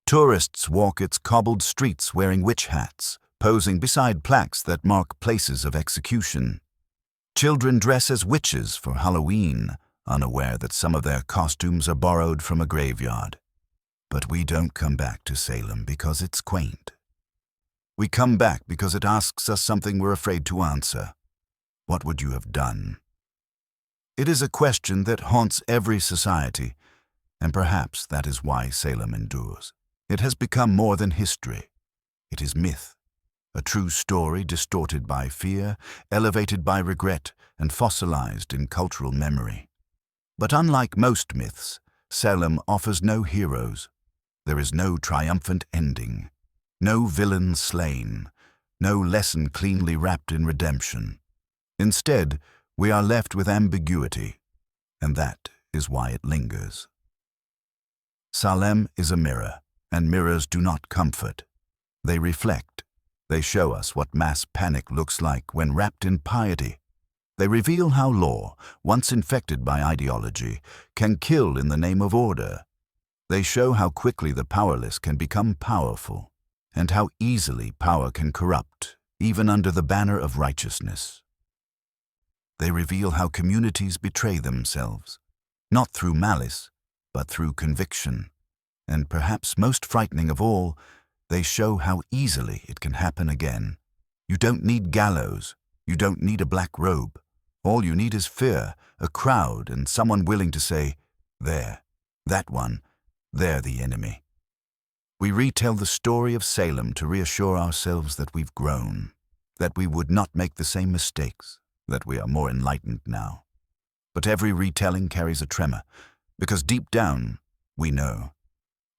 Tourists walk its cobbled streets wearing witch hats, posing beside plaques that mark places of execution. Children dress as witches for Halloween, unaware that some of their costumes are borrowed from a graveyard. But we don't come back to Salem because it's quaint. We come back because it asks us something we're afraid to answer. What would you have done? It is a question that haunts every society, and perhaps that is why Salem endures. It has become more than history. It is myth, a true story distorted by fear, elevated by regret, and fossilized in cultural memory. But unlike most myths, Salem offers no heroes. There is no triumphant ending, no villain slain, no lesson cleanly wrapped in redemption. Instead, we are left with ambiguity, and that is why it lingers. Salem is a mirror, and mirrors do not comfort. They reflect. They show us what mass panic looks like when wrapped in piety. They reveal how law, once infected by ideology, can kill in the name of order. They show how quickly the powerless can become powerful, and how easily power can corrupt, even under the banner of righteousness. They reveal how communities betray themselves, not through malice, but through conviction, And perhaps most frightening of all, they show how easily it can happen again. You don't need gallows. You don't need a black robe. All you need is fear, a crowd, and someone willing to say, "There, that one, they're the enemy." We retell the story of Salem to reassure ourselves that we've grown, that we would not make the same mistakes, that we are more enlightened now. But every retelling carries a tremor, because deep down, we know.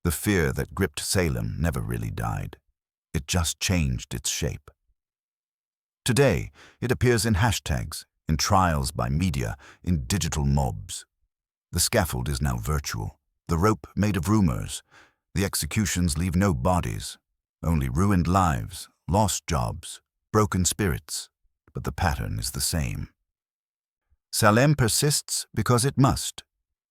The fear that gripped Salem never really died. It just changed its shape. Today, it appears in hashtags, in trials by media, in digital mobs. The scaffold is now virtual, the rope made of rumors. The executions leave no bodies, only ruined lives, lost jobs, broken spirits, but the pattern is the same. Salem persists because it must.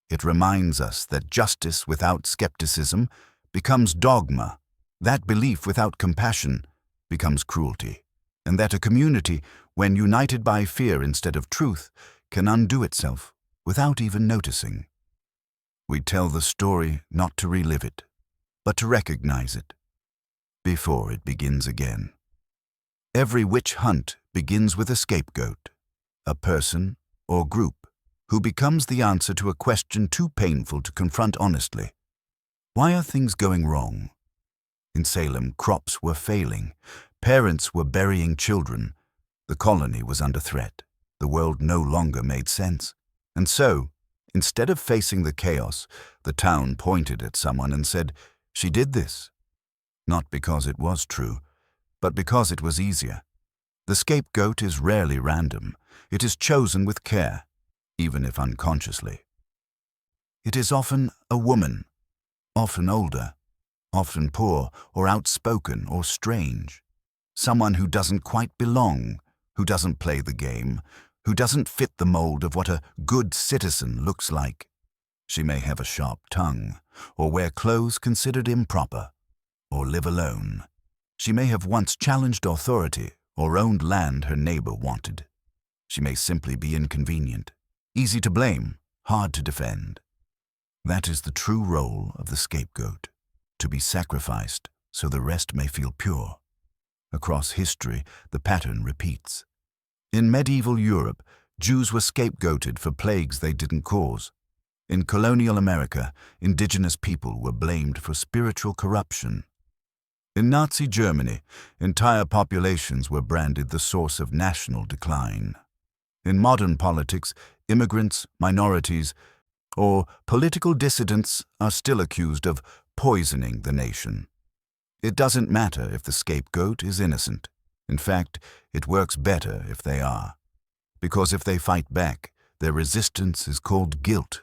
It reminds us that justice without skepticism becomes dogma, that belief without compassion becomes cruelty, and that a community, when united by fear instead of truth, can undo itself without even noticing. We tell the story not to relive it, but to recognize it before it begins again. Every witch hunt begins with a scapegoat, a person or group who becomes the answer to a question too painful to confront honestly. Why are things going wrong? In Salem, crops were failing, parents were burying children, the colony was under threat, the world no longer made sense. And so, instead of facing the chaos, the town pointed at someone and said, "She did this." Not because it was true, but because it was easier. The scapegoat is rarely random. It is chosen with care, even if unconsciously. It is often a woman, often older, often poor or outspoken or strange. Someone who doesn't quite belong, who doesn't play the game, who doesn't fit the mold of what a good citizen looks like. She may have a sharp tongue, or wear clothes considered improper, or live alone. She may have once challenged authority or owned land her neighbor wanted. She may simply be inconvenient, easy to blame, hard to defend. That is the true role of the scapegoat, to be sacrificed so the rest may feel pure. Across history, the pattern repeats. In medieval Europe, Jews were scapegoated for plagues they didn't cause. In colonial America, indigenous people were blamed for spiritual corruption. In Nazi Germany, entire populations were branded the source of national decline. In modern politics, immigrants, minorities, or political dissidents are still accused of poisoning the nation. It doesn't matter if the scapegoat is innocent. In fact, it works better if they are. Because if they fight back, their resistance is called guilt.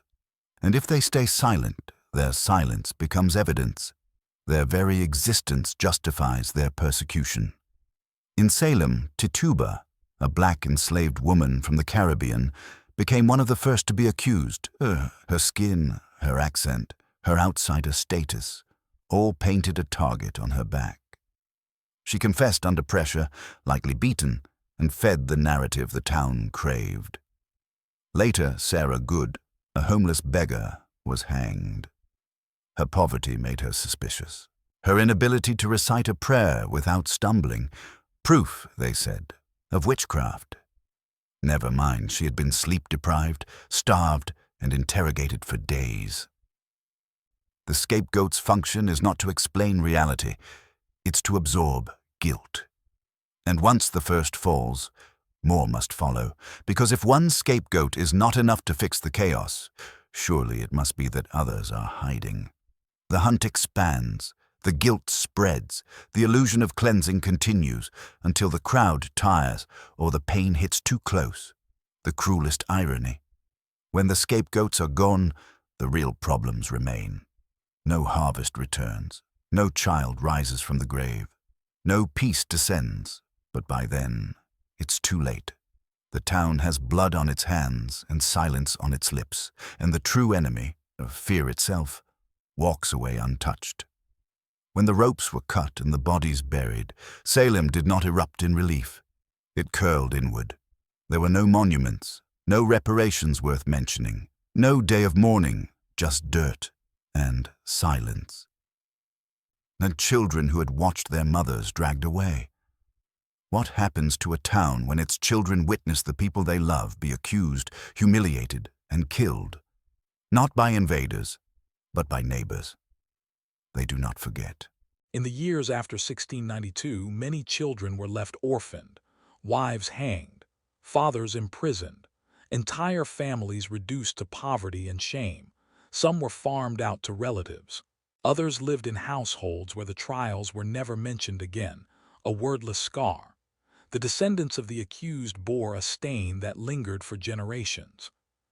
And if they stay silent, their silence becomes evidence. Their very existence justifies their persecution. In Salem, Tituba, a black enslaved woman from the Caribbean, became one of the first to be accused. Her skin, her accent, her outsider status, all painted a target on her back. She confessed under pressure, likely beaten, and fed the narrative the town craved. Later, Sarah Good, a homeless beggar, was hanged. Her poverty made her suspicious. Her inability to recite a prayer without stumbling, proof, they said, of witchcraft. Never mind, she had been sleep-deprived, starved, and interrogated for days. The scapegoat's function is not to explain reality, it's to absorb guilt. And once the first falls, more must follow, because if one scapegoat is not enough to fix the chaos, surely it must be that others are hiding. The hunt expands, the guilt spreads, the illusion of cleansing continues until the crowd tires or the pain hits too close. The cruelest irony. When the scapegoats are gone, the real problems remain. No harvest returns, no child rises from the grave, no peace descends, but by then, it's too late. The town has blood on its hands and silence on its lips, and the true enemy, of fear itself, walks away untouched. When the ropes were cut and the bodies buried, Salem did not erupt in relief. It curled inward. There were no monuments, no reparations worth mentioning, no day of mourning, just dirt. and silence. And children who had watched their mothers dragged away. What happens to a town when its children witness the people they love be accused, humiliated, and killed? Not by invaders, but by neighbors. They do not forget. In the years after 1692, many children were left orphaned, wives hanged, fathers imprisoned, entire families reduced to poverty and shame. Some were farmed out to relatives. Others lived in households where the trials were never mentioned again, a wordless scar. The descendants of the accused bore a stain that lingered for generations.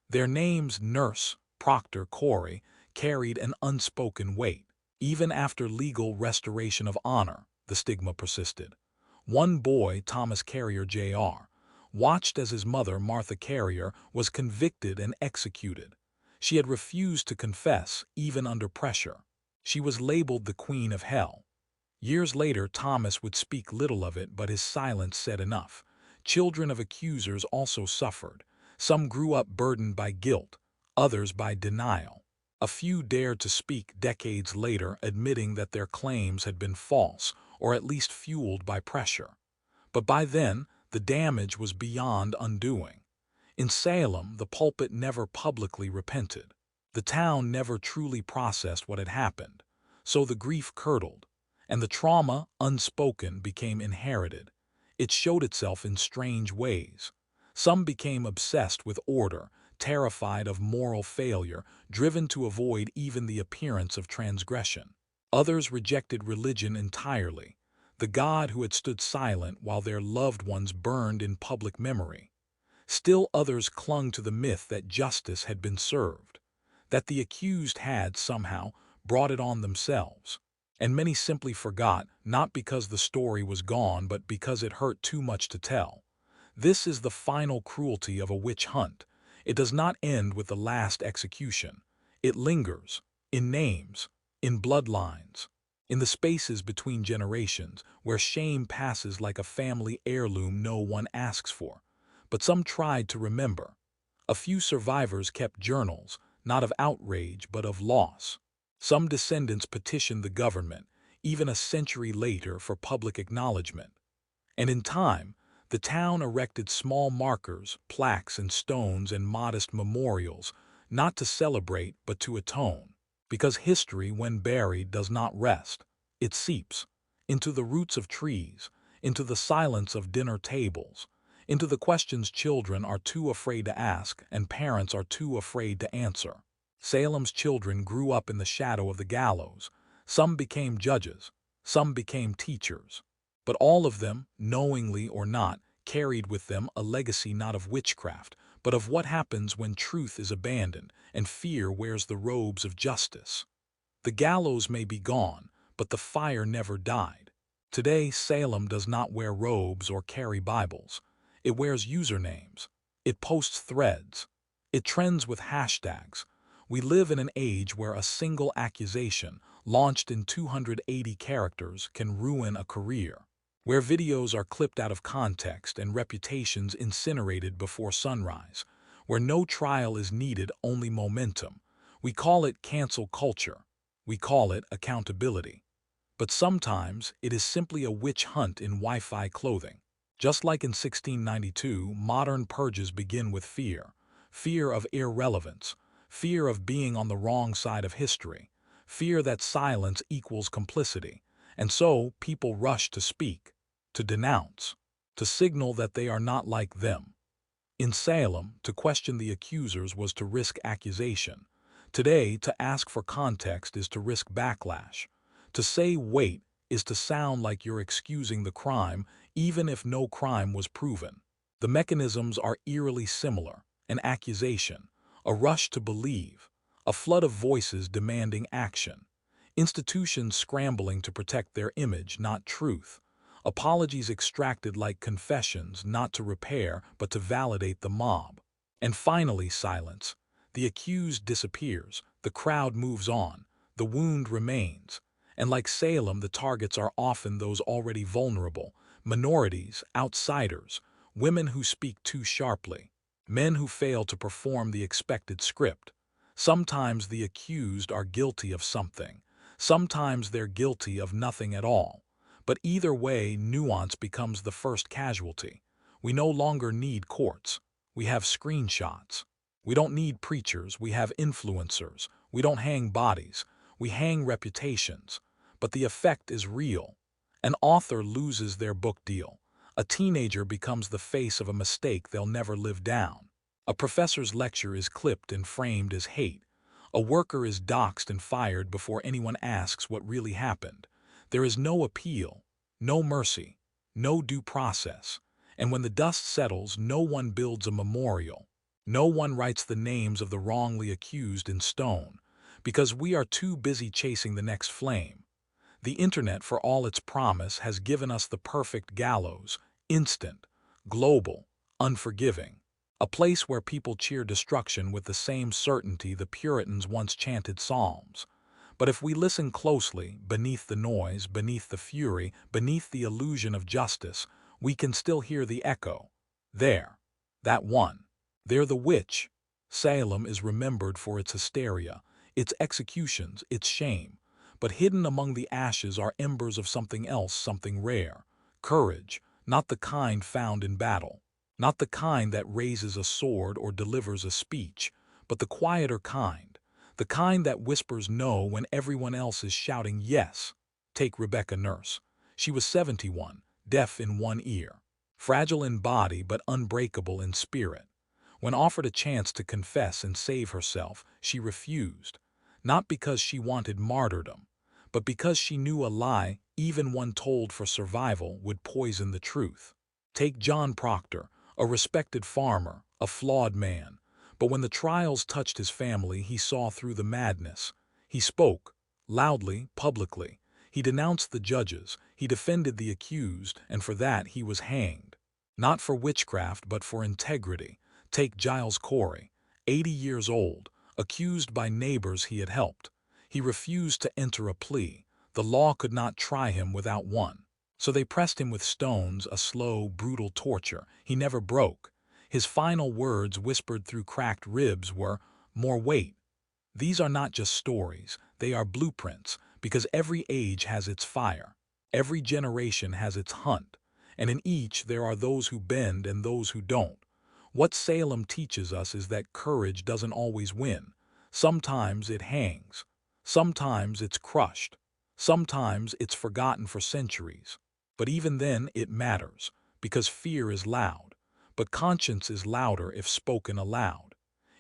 Their names, Nurse, Proctor, Corey, carried an unspoken weight. Even after legal restoration of honor, the stigma persisted. One boy, Thomas Carrier Jr., watched as his mother, Martha Carrier, was convicted and executed. She had refused to confess, even under pressure. She was labeled the Queen of Hell. Years later, Thomas would speak little of it, but his silence said enough. Children of accusers also suffered. Some grew up burdened by guilt, others by denial. A few dared to speak decades later, admitting that their claims had been false, or at least fueled by pressure. But by then, the damage was beyond undoing. In Salem, the pulpit never publicly repented. The town never truly processed what had happened. So the grief curdled, and the trauma, unspoken, became inherited. It showed itself in strange ways. Some became obsessed with order, terrified of moral failure, driven to avoid even the appearance of transgression. Others rejected religion entirely, the God who had stood silent while their loved ones burned in public memory. Still others clung to the myth that justice had been served, that the accused had, somehow, brought it on themselves. And many simply forgot, not because the story was gone, but because it hurt too much to tell. This is the final cruelty of a witch hunt. It does not end with the last execution. It lingers, in names, in bloodlines, in the spaces between generations, where shame passes like a family heirloom no one asks for. But some tried to remember. A few survivors kept journals, not of outrage but of loss. Some descendants petitioned the government, even a century later, for public acknowledgement. And in time, the town erected small markers, plaques and stones and modest memorials, not to celebrate but to atone. Because history, when buried, does not rest. It seeps into the roots of trees, into the silence of dinner tables, into the questions children are too afraid to ask and parents are too afraid to answer. Salem's children grew up in the shadow of the gallows. Some became judges, some became teachers. But all of them, knowingly or not, carried with them a legacy not of witchcraft, but of what happens when truth is abandoned and fear wears the robes of justice. The gallows may be gone, but the fire never died. Today, Salem does not wear robes or carry Bibles. It wears usernames. It posts threads. It trends with hashtags. We live in an age where a single accusation, launched in 280 characters, can ruin a career. Where videos are clipped out of context and reputations incinerated before sunrise. Where no trial is needed, only momentum. We call it cancel culture. We call it accountability. But sometimes it is simply a witch hunt in Wi-Fi clothing. Just like in 1692, modern purges begin with fear. Fear of irrelevance. Fear of being on the wrong side of history. Fear that silence equals complicity. And so people rush to speak, to denounce, to signal that they are not like them. In Salem, to question the accusers was to risk accusation. Today, to ask for context is to risk backlash. To say wait is to sound like you're excusing the crime, even if no crime was proven. The mechanisms are eerily similar: an accusation, a rush to believe, a flood of voices demanding action, institutions scrambling to protect their image, not truth, apologies extracted like confessions, not to repair but to validate the mob. And finally, silence. The accused disappears, the crowd moves on, the wound remains. And like Salem, the targets are often those already vulnerable: minorities, outsiders, women who speak too sharply, men who fail to perform the expected script. Sometimes the accused are guilty of something. Sometimes they're guilty of nothing at all. But either way, nuance becomes the first casualty. We no longer need courts. We have screenshots. We don't need preachers. We have influencers. We don't hang bodies. We hang reputations. But the effect is real. An author loses their book deal. A teenager becomes the face of a mistake they'll never live down. A professor's lecture is clipped and framed as hate. A worker is doxxed and fired before anyone asks what really happened. There is no appeal, no mercy, no due process. And when the dust settles, no one builds a memorial. No one writes the names of the wrongly accused in stone, because we are too busy chasing the next flame. The internet, for all its promise, has given us the perfect gallows, instant, global, unforgiving. A place where people cheer destruction with the same certainty the Puritans once chanted psalms. But if we listen closely, beneath the noise, beneath the fury, beneath the illusion of justice, we can still hear the echo. There. That one. There the witch. Salem is remembered for its hysteria, its executions, its shame. But hidden among the ashes are embers of something else, something rare. Courage, not the kind found in battle. Not the kind that raises a sword or delivers a speech, but the quieter kind. The kind that whispers no when everyone else is shouting yes. Take Rebecca Nurse. She was 71, deaf in one ear. Fragile in body but unbreakable in spirit. When offered a chance to confess and save herself, she refused. Not because she wanted martyrdom, but because she knew a lie, even one told for survival, would poison the truth. Take John Proctor, a respected farmer, a flawed man. But when the trials touched his family, he saw through the madness. He spoke, loudly, publicly. He denounced the judges, he defended the accused, and for that he was hanged. Not for witchcraft, but for integrity. Take Giles Corey, 80 years old, accused by neighbors he had helped. He refused to enter a plea. The law could not try him without one. So they pressed him with stones, a slow, brutal torture. He never broke. His final words, whispered through cracked ribs, were, "More weight." These are not just stories, they are blueprints, because every age has its fire. Every generation has its hunt. And in each there are those who bend and those who don't. What Salem teaches us is that courage doesn't always win. Sometimes it hangs. Sometimes it's crushed. Sometimes it's forgotten for centuries. But even then it matters, because fear is loud. But conscience is louder if spoken aloud.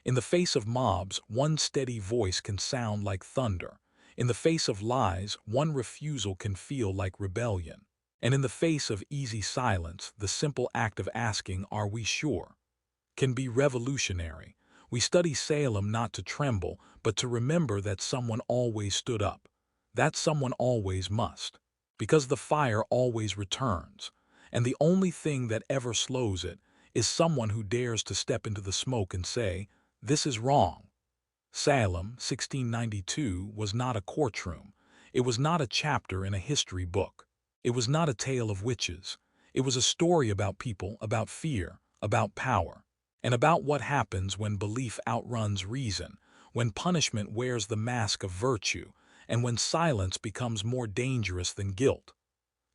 In the face of mobs, one steady voice can sound like thunder. In the face of lies, one refusal can feel like rebellion. And in the face of easy silence, the simple act of asking, "Are we sure?" can be revolutionary. We study Salem not to tremble, but to remember that someone always stood up. That someone always must. Because the fire always returns. And the only thing that ever slows it is someone who dares to step into the smoke and say, "This is wrong." Salem, 1692, was not a courtroom. It was not a chapter in a history book. It was not a tale of witches. It was a story about people, about fear, about power, and about what happens when belief outruns reason, when punishment wears the mask of virtue, and when silence becomes more dangerous than guilt.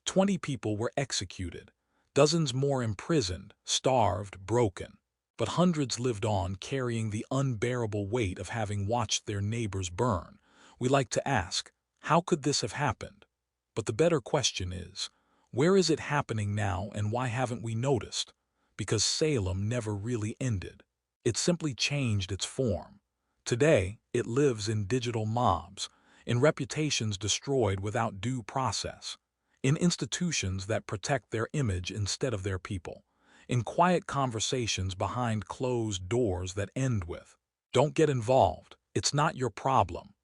20 people were executed, dozens more imprisoned, starved, broken. But hundreds lived on, carrying the unbearable weight of having watched their neighbors burn. We like to ask, how could this have happened? But the better question is, where is it happening now and why haven't we noticed? Because Salem never really ended. It simply changed its form. Today, it lives in digital mobs, in reputations destroyed without due process, in institutions that protect their image instead of their people, in quiet conversations behind closed doors that end with, "Don't get involved, it's not your problem."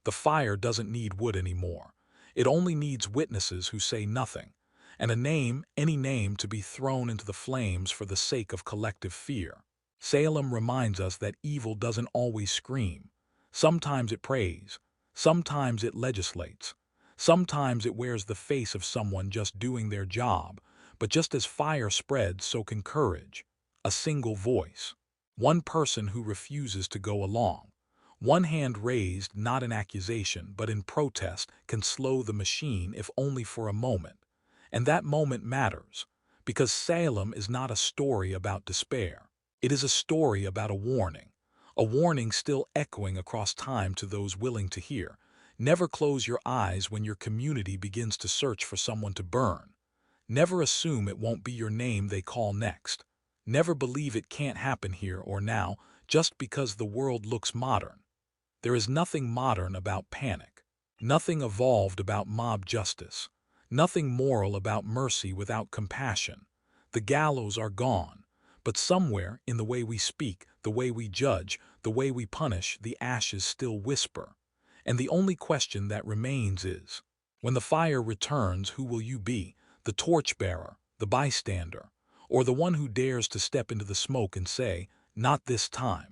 The fire doesn't need wood anymore. It only needs witnesses who say nothing, and a name, any name, to be thrown into the flames for the sake of collective fear. Salem reminds us that evil doesn't always scream. Sometimes it prays. Sometimes it legislates. Sometimes it wears the face of someone just doing their job. But just as fire spreads, so can courage. A single voice. One person who refuses to go along. One hand raised, not in accusation, but in protest, can slow the machine if only for a moment. And that moment matters, because Salem is not a story about despair. It is a story about a warning still echoing across time to those willing to hear. Never close your eyes when your community begins to search for someone to burn. Never assume it won't be your name they call next. Never believe it can't happen here or now just because the world looks modern. There is nothing modern about panic, nothing evolved about mob justice, nothing moral about mercy without compassion. The gallows are gone, but somewhere in the way we speak, the way we judge, the way we punish, the ashes still whisper. And the only question that remains is, when the fire returns, who will you be? The torchbearer, the bystander, or the one who dares to step into the smoke and say, "Not this time"?